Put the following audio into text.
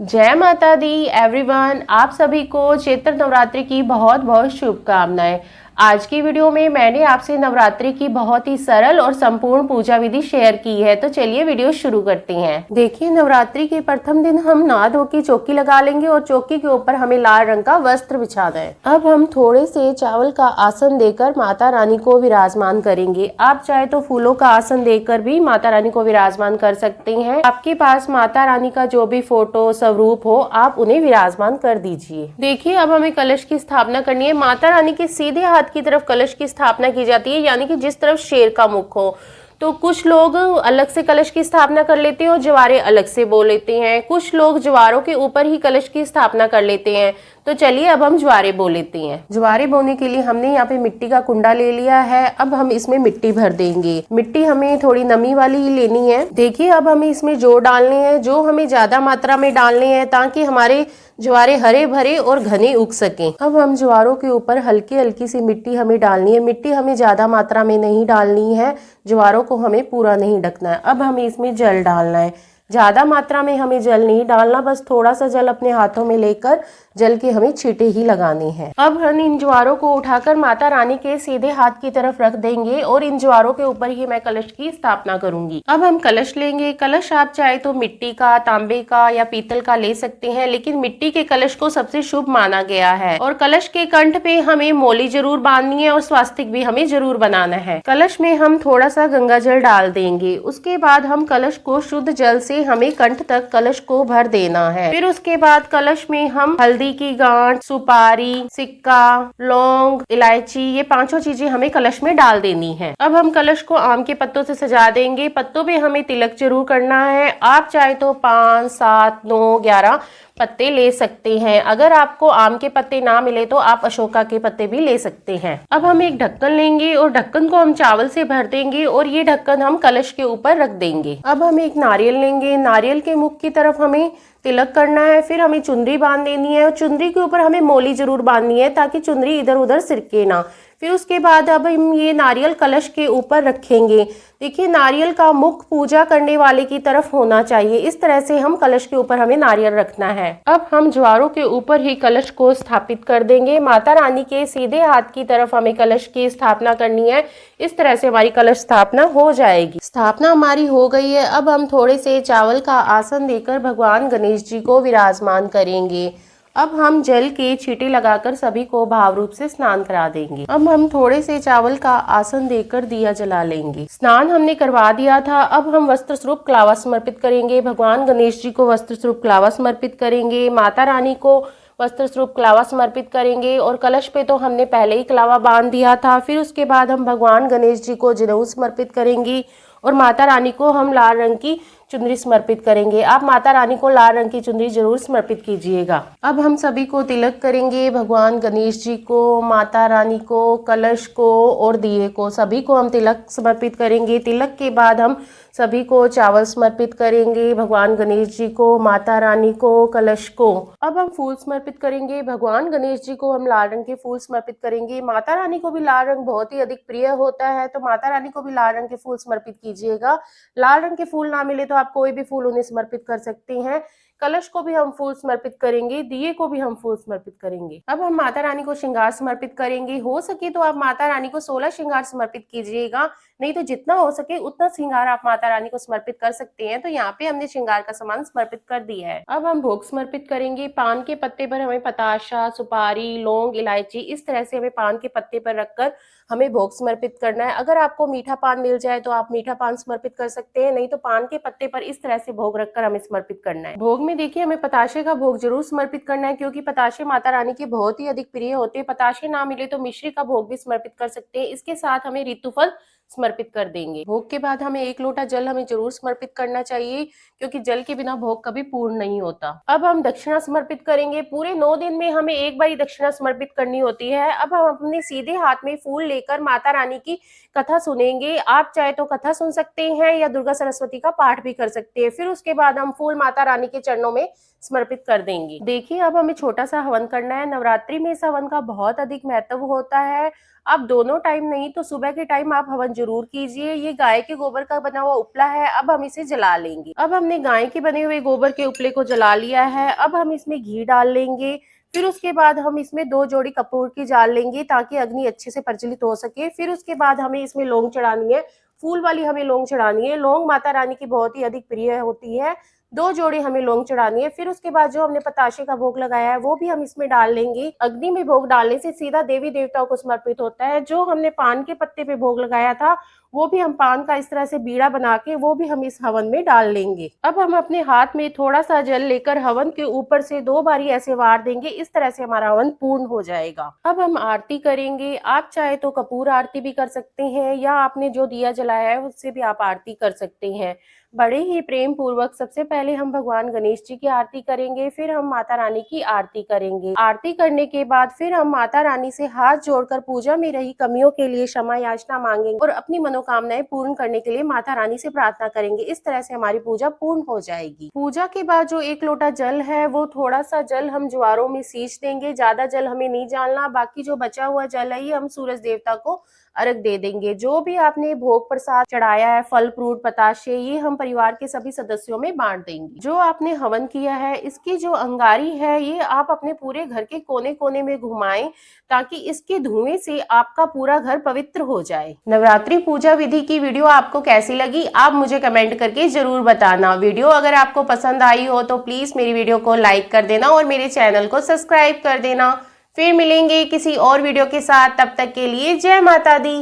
जय माता दी एवरीवन, आप सभी को चैत्र नवरात्रि की बहुत बहुत शुभकामनाएं। आज की वीडियो में मैंने आपसे नवरात्रि की बहुत ही सरल और संपूर्ण पूजा विधि शेयर की है, तो चलिए वीडियो शुरू करते हैं। देखिए, नवरात्रि के प्रथम दिन हम नहा धो की चौकी लगा लेंगे और चौकी के ऊपर हमें लाल रंग का वस्त्र बिछाना है। अब हम थोड़े से चावल का आसन देकर माता रानी को विराजमान करेंगे। आप चाहे तो फूलों का आसन देकर भी माता रानी को विराजमान कर सकते हैं। आपके पास माता रानी का जो भी फोटो स्वरूप हो, आप उन्हें विराजमान कर दीजिए। देखिए, अब हमें कलश की स्थापना करनी है। माता रानी के सीधे हाथ की तरफ कलश की स्थापना की जाती है, यानी कि जिस तरफ शेर का मुख हो। तो कुछ लोग अलग से कलश की स्थापना कर लेते हैं और जवारे अलग से बो लेते हैं। कुछ लोग जवारों के ऊपर ही कलश की स्थापना कर लेते हैं। तो चलिए अब हम ज्वारे बो लेते हैं। ज्वारे बोने के लिए हमने यहाँ पे मिट्टी का कुंडा ले लिया है। अब हम इसमें मिट्टी भर देंगे। मिट्टी हमें थोड़ी नमी वाली ही लेनी है। देखिए, अब हमें इसमें जौ डालने हैं। जो हमें ज्यादा मात्रा में डालने हैं ताकि हमारे ज्वारे हरे भरे और घने उग सकें। अब हम ज्वारों के ऊपर हल्की हल्की सी मिट्टी हमें डालनी है। मिट्टी हमें ज्यादा मात्रा में नहीं डालनी है, ज्वारों को हमें पूरा नहीं ढकना है। अब हमें इसमें जल डालना है। ज्यादा मात्रा में हमें जल नहीं डालना, बस थोड़ा सा जल अपने हाथों में लेकर जल के हमें छींटे ही लगाने हैं। अब हम इन ज्वारों को उठाकर माता रानी के सीधे हाथ की तरफ रख देंगे और इन ज्वारों के ऊपर ही मैं कलश की स्थापना करूंगी। अब हम कलश लेंगे। कलश आप चाहे तो मिट्टी का, तांबे का या पीतल का ले सकते हैं, लेकिन मिट्टी के कलश को सबसे शुभ माना गया है। और कलश के कंठ पे हमें मौली जरूर बांधनी है और स्वास्तिक भी हमें जरूर बनाना है। कलश में हम थोड़ा सा गंगा जल डाल देंगे। उसके बाद हम कलश को शुद्ध जल से हमें कंठ तक कलश को भर देना है। फिर उसके बाद कलश में हम हल्दी की गांठ, सुपारी, सिक्का, लौंग, इलायची, ये पांचों चीजें हमें कलश में डाल देनी है। अब हम कलश को आम के पत्तों से सजा देंगे। पत्तों पे हमें तिलक जरूर करना है। आप चाहे तो 5, 7, 9, 11 पत्ते ले सकते हैं। अगर आपको आम के पत्ते ना मिले तो आप अशोका के पत्ते भी ले सकते हैं। अब हम एक ढक्कन लेंगे और ढक्कन को हम चावल से भर देंगे और ये ढक्कन हम कलश के ऊपर रख देंगे। अब हम एक नारियल लेंगे। नारियल के मुख की तरफ हमें तिलक करना है। फिर हमें चुनरी बांध देनी है और चुनरी के ऊपर हमें मौली जरूर बांधनी है ताकि चुनरी इधर उधर सिरके ना। फिर उसके बाद अब हम ये नारियल कलश के ऊपर रखेंगे। देखिए, नारियल का मुख पूजा करने वाले की तरफ होना चाहिए। इस तरह से हम कलश के ऊपर हमें नारियल रखना है। अब हम ज्वारों के ऊपर ही कलश को स्थापित कर देंगे। माता रानी के सीधे हाथ की तरफ हमें कलश की स्थापना करनी है। इस तरह से हमारी कलश स्थापना हो जाएगी। स्थापना हमारी हो गई है। अब हम थोड़े से चावल का आसन देकर भगवान गणेश जी को विराजमान करेंगे। अब हम जल के छींटे लगाकर सभी को भाव रूप से स्नान करा देंगे। अब हम थोड़े से चावल का आसन देकर दिया जला लेंगे। स्नान हमने करवा दिया था। अब हम वस्त्र स्वरूप क्लावा समर्पित करेंगे। भगवान गणेश जी को वस्त्र स्वरूप क्लावा समर्पित करेंगे। माता रानी को वस्त्र स्वरूप क्लावा समर्पित करेंगे और कलश पे तो हमने पहले ही क्लावा बांध दिया था। फिर उसके बाद हम भगवान गणेश जी को जनेऊ समर्पित करेंगे और माता रानी को हम लाल रंग की चुनरी समर्पित करेंगे। आप माता रानी को लाल रंग की चुनरी जरूर समर्पित कीजिएगा। अब हम सभी को तिलक करेंगे। भगवान गणेश जी को, माता रानी को, कलश को और दिए को, सभी को हम तिलक समर्पित करेंगे। तिलक के बाद हम सभी को चावल समर्पित करेंगे। भगवान गणेश जी को, माता रानी को, कलश को। अब हम फूल समर्पित करेंगे। भगवान गणेश जी को हम लाल रंग के फूल समर्पित करेंगे। माता रानी को भी लाल रंग बहुत ही अधिक प्रिय होता है, तो माता रानी को भी लाल रंग के फूल समर्पित कीजिएगा। लाल रंग के फूल ना मिले तो आप कोई भी फूल उन्हें समर्पित कर सकते हैं। कलश को भी हम फूल समर्पित करेंगे। दिए को भी हम फूल समर्पित करेंगे। अब हम माता रानी को श्रृंगार समर्पित करेंगे। हो सके तो आप माता रानी को 16 श्रृंगार समर्पित कीजिएगा, नहीं तो जितना हो सके उतना श्रृंगार आप माता रानी को समर्पित कर सकते हैं। तो यहाँ पे हमने श्रृंगार का सामान समर्पित कर दिया है। अब हम भोग समर्पित करेंगे। पान के पत्ते पर हमें पताशा, सुपारी, लौंग, इलायची, इस तरह से हमें पान के पत्ते पर रखकर हमें भोग समर्पित करना है। अगर आपको मीठा पान मिल जाए तो आप मीठा पान समर्पित कर सकते हैं, नहीं तो पान के पत्ते पर इस तरह से भोग रखकर हमें समर्पित करना है। भोग में देखिए, हमें पताशे का भोग जरूर समर्पित करना है क्योंकि पताशे माता रानी के बहुत ही अधिक प्रिय होते हैं। पताशे ना मिले तो मिश्री का भोग भी समर्पित कर सकते हैं। इसके साथ हमें ऋतुफल समर्पित कर देंगे। भोग के बाद हमें 1 लोटा जल हमें जरूर समर्पित करना चाहिए क्योंकि जल के बिना भोग कभी पूर्ण नहीं होता। अब हम दक्षिणा समर्पित करेंगे। पूरे 9 दिन में हमें एक बार दक्षिणा समर्पित करनी होती है। अब हम अपने सीधे हाथ में फूल लेकर माता रानी की कथा सुनेंगे। आप चाहे तो कथा सुन सकते हैं या दुर्गा सरस्वती का पाठ भी कर सकते हैं। फिर उसके बाद हम फूल माता रानी के चरणों में समर्पित कर देंगे। देखिए, अब हमें छोटा सा हवन करना है। नवरात्रि में इस हवन का बहुत अधिक महत्व होता है। अब दोनों टाइम नहीं तो सुबह के टाइम आप हवन जरूर कीजिए। ये गाय के गोबर का बना हुआ उपला है, अब हम इसे जला लेंगे। अब हमने गाय के बने हुए गोबर के उपले को जला लिया है। अब हम इसमें घी डाल लेंगे। फिर उसके बाद हम इसमें 2 जोड़ी कपूर की डाल लेंगे ताकि अग्नि अच्छे से प्रज्वलित हो सके। फिर उसके बाद हमें इसमें लौंग चढ़ानी है, फूल वाली हमें लौंग चढ़ानी है। लौंग माता रानी की बहुत ही अधिक प्रिय होती है। 2 जोड़ी हमें लौंग चढ़ानी है। फिर उसके बाद जो हमने पताशे का भोग लगाया है वो भी हम इसमें डाल लेंगे। अग्नि में भोग डालने से सीधा देवी देवताओं को समर्पित होता है। जो हमने पान के पत्ते पे भोग लगाया था वो भी हम पान का इस तरह से बीड़ा बना के वो भी हम इस हवन में डाल लेंगे। अब हम अपने हाथ में थोड़ा सा जल लेकर हवन के ऊपर से 2 बारी ऐसे वार देंगे। इस तरह से हमारा हवन पूर्ण हो जाएगा। अब हम आरती करेंगे। आप चाहे तो कपूर आरती भी कर सकते हैं या आपने जो दिया जलाया है उससे भी आप आरती कर सकते हैं। बड़े ही प्रेम पूर्वक सबसे पहले हम भगवान गणेश जी की आरती करेंगे, फिर हम माता रानी की आरती करेंगे। आरती करने के बाद फिर हम माता रानी से हाथ जोड़कर पूजा में रही कमियों के लिए क्षमा याचना मांगेंगे और अपनी मनोकामनाएं पूर्ण करने के लिए माता रानी से प्रार्थना करेंगे। इस तरह से हमारी पूजा पूर्ण हो जाएगी। पूजा के बाद जो 1 लोटा जल है वो थोड़ा सा जल हम ज्वारों में सींच देंगे। ज्यादा जल हमें नहीं डालना। बाकी जो बचा हुआ जल है ये हम सूरज देवता को अर्घ दे देंगे। जो भी आपने भोग प्रसाद चढ़ाया है, फल फ्रूट पताशे, ये हम परिवार के सभी सदस्यों में बांट देंगे। जो आपने हवन किया है इसकी जो अंगारी है ये आप अपने पूरे घर के कोने कोने में घुमाएं ताकि इसके धुएं से आपका पूरा घर पवित्र हो जाए। नवरात्रि पूजा विधि की वीडियो आपको कैसी लगी आप मुझे कमेंट करके जरूर बताना। वीडियो अगर आपको पसंद आई हो तो प्लीज मेरी वीडियो को लाइक कर देना और मेरे चैनल को सब्सक्राइब कर देना। फिर मिलेंगे किसी और वीडियो के साथ, तब तक के लिए जय माता दी।